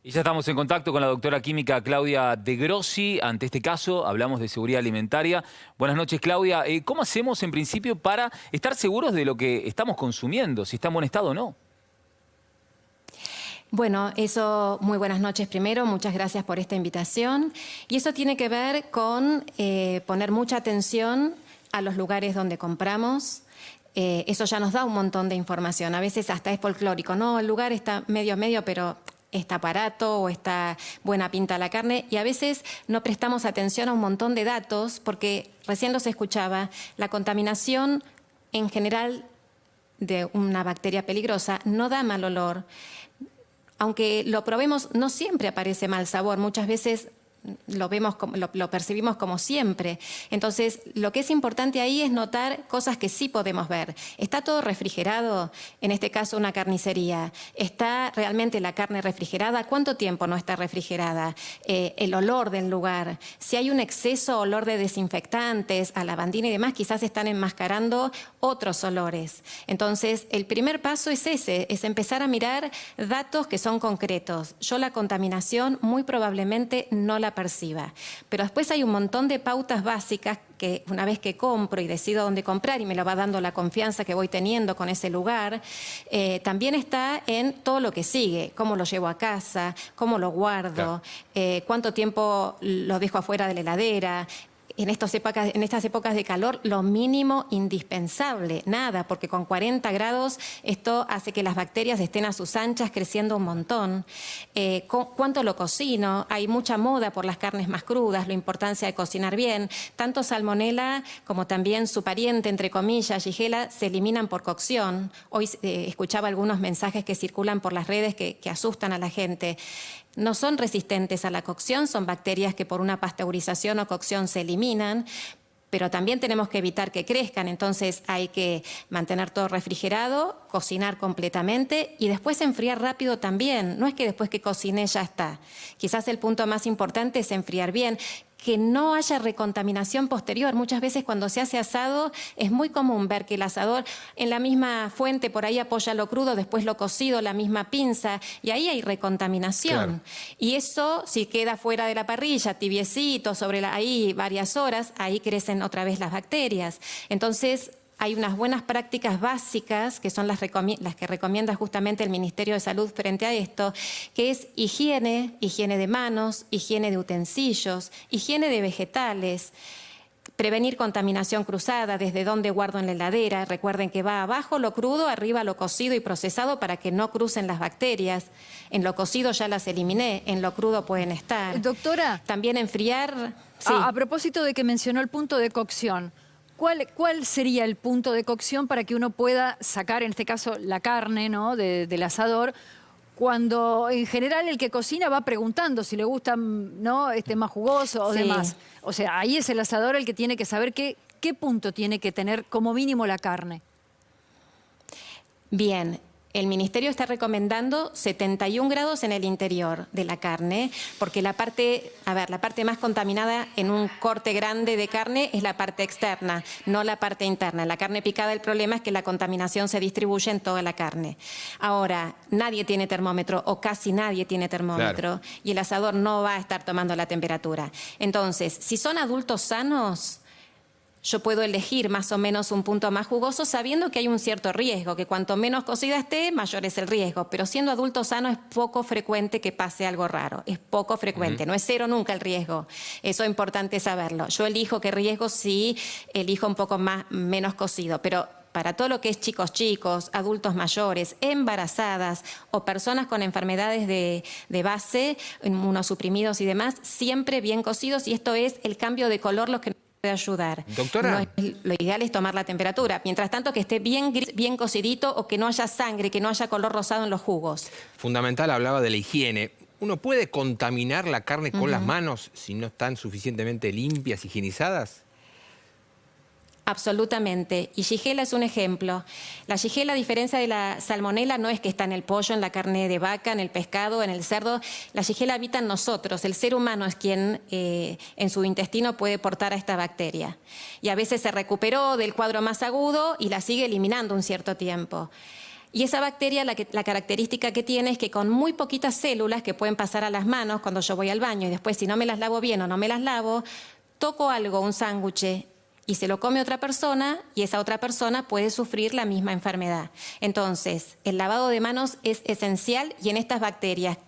Y ya estamos en contacto con la doctora química Claudia De Grossi. Ante este caso hablamos de seguridad alimentaria. Buenas noches, Claudia. ¿Cómo hacemos en principio para estar seguros de lo que estamos consumiendo, si está en buen estado o no? Bueno, eso, muy buenas noches primero, muchas gracias por esta invitación. Y eso tiene que ver con poner mucha atención a los lugares donde compramos. Eso ya nos da un montón de información. A veces hasta es folclórico, no, el lugar está medio, pero está barato o está buena pinta la carne, y a veces no prestamos atención a un montón de datos porque recién los escuchaba, la contaminación en general de una bacteria peligrosa no da mal olor. Aunque lo probemos, no siempre aparece mal sabor, muchas veces lo percibimos como siempre. Entonces, lo que es importante ahí es notar cosas que sí podemos ver. ¿Está todo refrigerado? En este caso, una carnicería. ¿Está realmente la carne refrigerada? ¿Cuánto tiempo no está refrigerada? El olor del lugar. Si hay un exceso de olor de desinfectantes, a lavandina y demás, quizás están enmascarando otros olores. Entonces, el primer paso es ese, es empezar a mirar datos que son concretos. Yo la contaminación muy probablemente no la perciba. Pero después hay un montón de pautas básicas que una vez que compro y decido dónde comprar y me lo va dando la confianza que voy teniendo con ese lugar, también está en todo lo que sigue, cómo lo llevo a casa, cómo lo guardo, cuánto tiempo lo dejo afuera de la heladera. En estas épocas de calor, lo mínimo indispensable, nada, porque con 40 grados esto hace que las bacterias estén a sus anchas creciendo un montón. ¿Cuánto lo cocino? Hay mucha moda por las carnes más crudas, la importancia de cocinar bien. Tanto salmonela como también su pariente, entre comillas, Shigella, se eliminan por cocción. Hoy escuchaba algunos mensajes que circulan por las redes que asustan a la gente. No son resistentes a la cocción, son bacterias que por una pasteurización o cocción se eliminan, pero también tenemos que evitar que crezcan, entonces hay que mantener todo refrigerado, cocinar completamente y después enfriar rápido también. No es que después que cociné ya está. Quizás el punto más importante es enfriar bien, que no haya recontaminación posterior. Muchas veces cuando se hace asado es muy común ver que el asador en la misma fuente por ahí apoya lo crudo, después lo cocido, la misma pinza, y ahí hay recontaminación. Claro. Y eso, si queda fuera de la parrilla, tibiecito, ahí varias horas, ahí crecen otra vez las bacterias. Entonces, hay unas buenas prácticas básicas, que son las que recomienda justamente el Ministerio de Salud frente a esto, que es higiene de manos, higiene de utensilios, higiene de vegetales, prevenir contaminación cruzada, desde donde guardo en la heladera. Recuerden que va abajo lo crudo, arriba lo cocido y procesado para que no crucen las bacterias. En lo cocido ya las eliminé, en lo crudo pueden estar. Doctora, también enfriar. Sí. A propósito de que mencionó el punto de cocción, ¿cuál sería el punto de cocción para que uno pueda sacar, en este caso, la carne, ¿no?, del asador, cuando en general el que cocina va preguntando si le gusta, ¿no?, más jugoso o demás? O sea, ahí es el asador el que tiene que saber qué punto tiene que tener como mínimo la carne. Bien. El Ministerio está recomendando 71 grados en el interior de la carne, porque la parte más contaminada en un corte grande de carne es la parte externa, no la parte interna. En la carne picada el problema es que la contaminación se distribuye en toda la carne. Ahora, nadie tiene termómetro o casi nadie tiene termómetro, claro, y el asador no va a estar tomando la temperatura. Entonces, si son adultos sanos, yo puedo elegir más o menos un punto más jugoso sabiendo que hay un cierto riesgo, que cuanto menos cocida esté, mayor es el riesgo. Pero siendo adulto sano es poco frecuente que pase algo raro, es poco frecuente. No es cero nunca el riesgo, eso es importante saberlo. Yo elijo qué riesgo si elijo un poco menos cocido, pero para todo lo que es chicos, adultos mayores, embarazadas o personas con enfermedades de base, inmunosuprimidos y demás, siempre bien cocidos, y esto es el cambio de color los que puede ayudar. Doctora. Lo ideal es tomar la temperatura. Mientras tanto, que esté bien cocidito o que no haya sangre, que no haya color rosado en los jugos. Fundamental, hablaba de la higiene. ¿Uno puede contaminar la carne con las manos si no están suficientemente limpias, higienizadas? Absolutamente. Y Shigella es un ejemplo. La Shigella, a diferencia de la salmonela, no es que está en el pollo, en la carne de vaca, en el pescado, en el cerdo. La Shigella habita en nosotros. El ser humano es quien en su intestino puede portar a esta bacteria. Y a veces se recuperó del cuadro más agudo y la sigue eliminando un cierto tiempo. Y esa bacteria, la característica que tiene es que con muy poquitas células que pueden pasar a las manos cuando yo voy al baño y después si no me las lavo bien o no me las lavo, toco algo, un sándwich, y se lo come otra persona y esa otra persona puede sufrir la misma enfermedad. Entonces, el lavado de manos es esencial y en estas bacterias,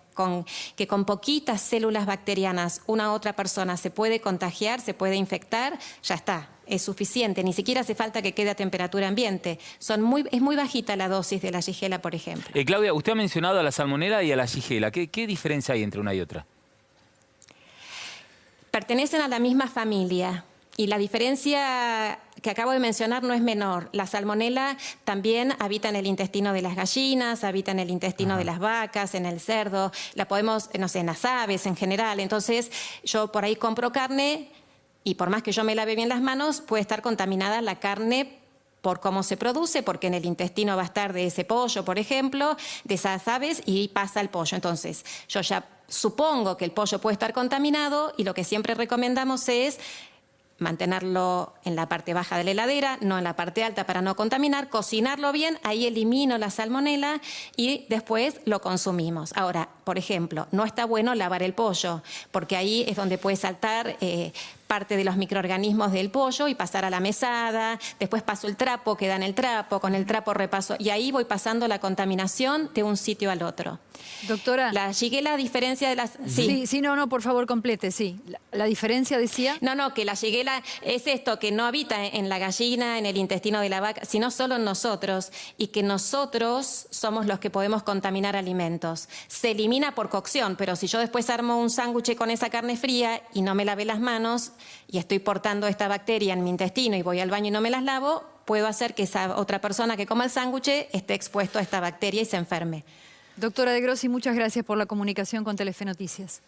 que con poquitas células bacterianas una otra persona se puede contagiar, se puede infectar, ya está. Es suficiente, ni siquiera hace falta que quede a temperatura ambiente. Es muy bajita la dosis de la Shigella, por ejemplo. Claudia, usted ha mencionado a la salmonela y a la Shigella. ¿Qué diferencia hay entre una y otra? Pertenecen a la misma familia y la diferencia que acabo de mencionar no es menor. La salmonela también habita en el intestino de las gallinas, habita en el intestino de las vacas, en el cerdo, la podemos, no sé, en las aves en general. Entonces, yo por ahí compro carne y por más que yo me lave bien las manos, puede estar contaminada la carne por cómo se produce, porque en el intestino va a estar de ese pollo, por ejemplo, de esas aves, y pasa al pollo. Entonces, yo ya supongo que el pollo puede estar contaminado y lo que siempre recomendamos es mantenerlo en la parte baja de la heladera, no en la parte alta para no contaminar, cocinarlo bien, ahí elimino la salmonela y después lo consumimos. Ahora, por ejemplo, no está bueno lavar el pollo, porque ahí es donde puede saltar parte de los microorganismos del pollo y pasar a la mesada, después paso el trapo, queda en el trapo, con el trapo repaso, y ahí voy pasando la contaminación de un sitio al otro. Doctora. La Shigella, a diferencia de las... Sí, no, por favor, complete, sí. ¿La diferencia decía? No, que la Shigella es esto, que no habita en la gallina, en el intestino de la vaca, sino solo en nosotros, y que nosotros somos los que podemos contaminar alimentos. Se elimina por cocción, pero si yo después armo un sándwich con esa carne fría y no me lavé las manos y estoy portando esta bacteria en mi intestino y voy al baño y no me las lavo, puedo hacer que esa otra persona que coma el sándwich esté expuesto a esta bacteria y se enferme. Doctora De Grossi, muchas gracias por la comunicación con Telefe Noticias.